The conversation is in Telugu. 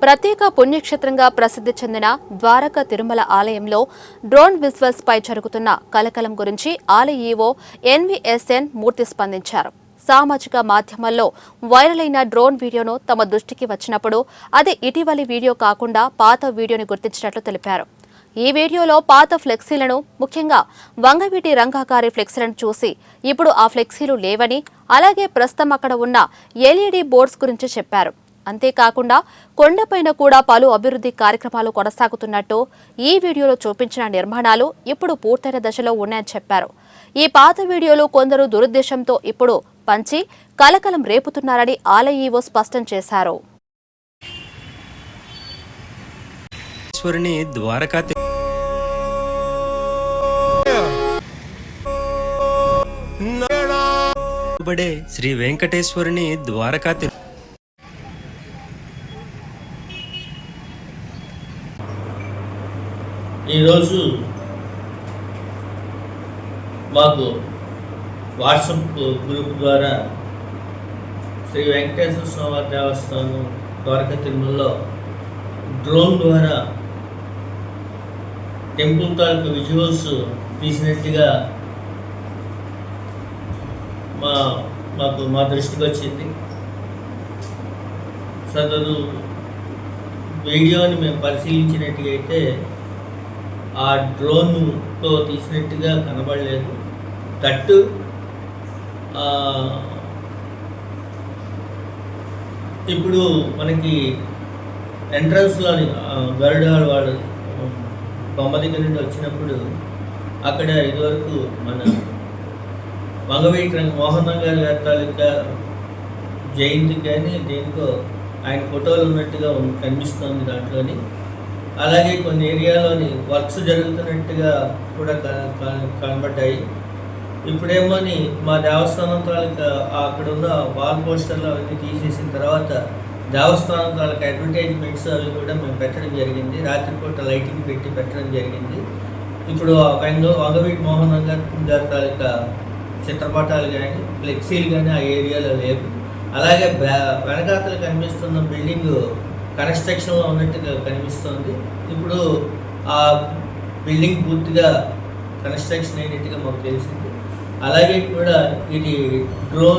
ప్రత్యేక పుణ్యక్షేత్రంగా ప్రసిద్ధి చెందిన ద్వారకా తిరుమల ఆలయంలో డ్రోన్ విజువల్స్ పై జరుగుతున్న కలకలం గురించి ఆలయ ఈవో ఎన్వీఎస్ఎన్ మూర్తి స్పందించారు. సామాజిక మాధ్యమాల్లో వైరల్ అయిన డ్రోన్ వీడియోను తమ దృష్టికి వచ్చినప్పుడు అది ఇటీవలి వీడియో కాకుండా పాత వీడియోని గుర్తించినట్లు తెలిపారు. ఈ వీడియోలో పాత ఫ్లెక్సీలను, ముఖ్యంగా వంగవీటి రంగాగారి ఫ్లెక్సీలను చూసి ఇప్పుడు ఆ ఫ్లెక్సీలు లేవని, అలాగే ప్రస్తుతం అక్కడ ఉన్న ఎల్ఈడీ బోర్డ్స్ గురించి చెప్పారు. అంతేకాకుండా కొండపైన కూడా పలు అభివృద్ధి కార్యక్రమాలు కొనసాగుతున్నట్టు ఈ వీడియోలో చూపించిన నిర్మాణాలు ఇప్పుడు పూర్తయిన దశలో ఉన్నాయని చెప్పారు. ఈ పాత వీడియోలు కొందరు దురుద్దేశంతో ఇప్పుడు పంచి కలకలం రేపుతున్నారని ఆలయ ఈవో స్పష్టం చేశారు. శ్రీ వెంకటేశ్వరుని ద్వారకా ఈరోజు మాకు వాట్సాప్ గ్రూప్ ద్వారా శ్రీ వెంకటేశ్వర స్వామి దేవస్థానం ద్వారకా తిరుమలలో డ్రోన్ ద్వారా టెంపుల్ తాలూకు విజువల్స్ తీసినట్టుగా మా దృష్టికి వచ్చింది. సదరు వీడియోని మేము పరిశీలించినట్టుగా అయితే ఆ డ్రోన్తో తీసినట్టుగా కనబడలేదు. తట్టు ఇప్పుడు మనకి ఎంట్రన్స్లోని గరుడాల వాడు బొమ్మ దగ్గర నుండి వచ్చినప్పుడు అక్కడ ఇదివరకు మన వంగవీటి మోహన్ గారి తాలూకా జయంతికి కానీ దేనికో ఆయన ఫోటోలు ఉన్నట్టుగా కనిపిస్తుంది దాంట్లోని. అలాగే కొన్ని ఏరియాలోని వర్క్స్ జరుగుతున్నట్టుగా కూడా కనబడ్డాయి. ఇప్పుడేమోని మా దేవస్థానం తాలూకా అక్కడ ఉన్న వాల్ పోస్టర్లు అవన్నీ తీసేసిన తర్వాత దేవస్థానం తాలూకా అడ్వర్టైజ్మెంట్స్ అవి కూడా మేము పెట్టడం జరిగింది. రాత్రిపూట లైటింగ్ పెట్టి పెట్టడం జరిగింది. ఇప్పుడు వంగవీటి మోహన్ గారి తాలూకా చిత్రపటాలు కానీ ఫ్లెక్సీలు కానీ ఆ ఏరియాలో లేవు. అలాగే వెనకాతలు కనిపిస్తున్న బిల్డింగ్ కన్స్ట్రక్షన్లో ఉన్నట్టుగా కనిపిస్తుంది. ఇప్పుడు ఆ బిల్డింగ్ పూర్తిగా కన్స్ట్రక్షన్ అయినట్టుగా మాకు తెలిసింది. అలాగే కూడా ఇది డ్రోన్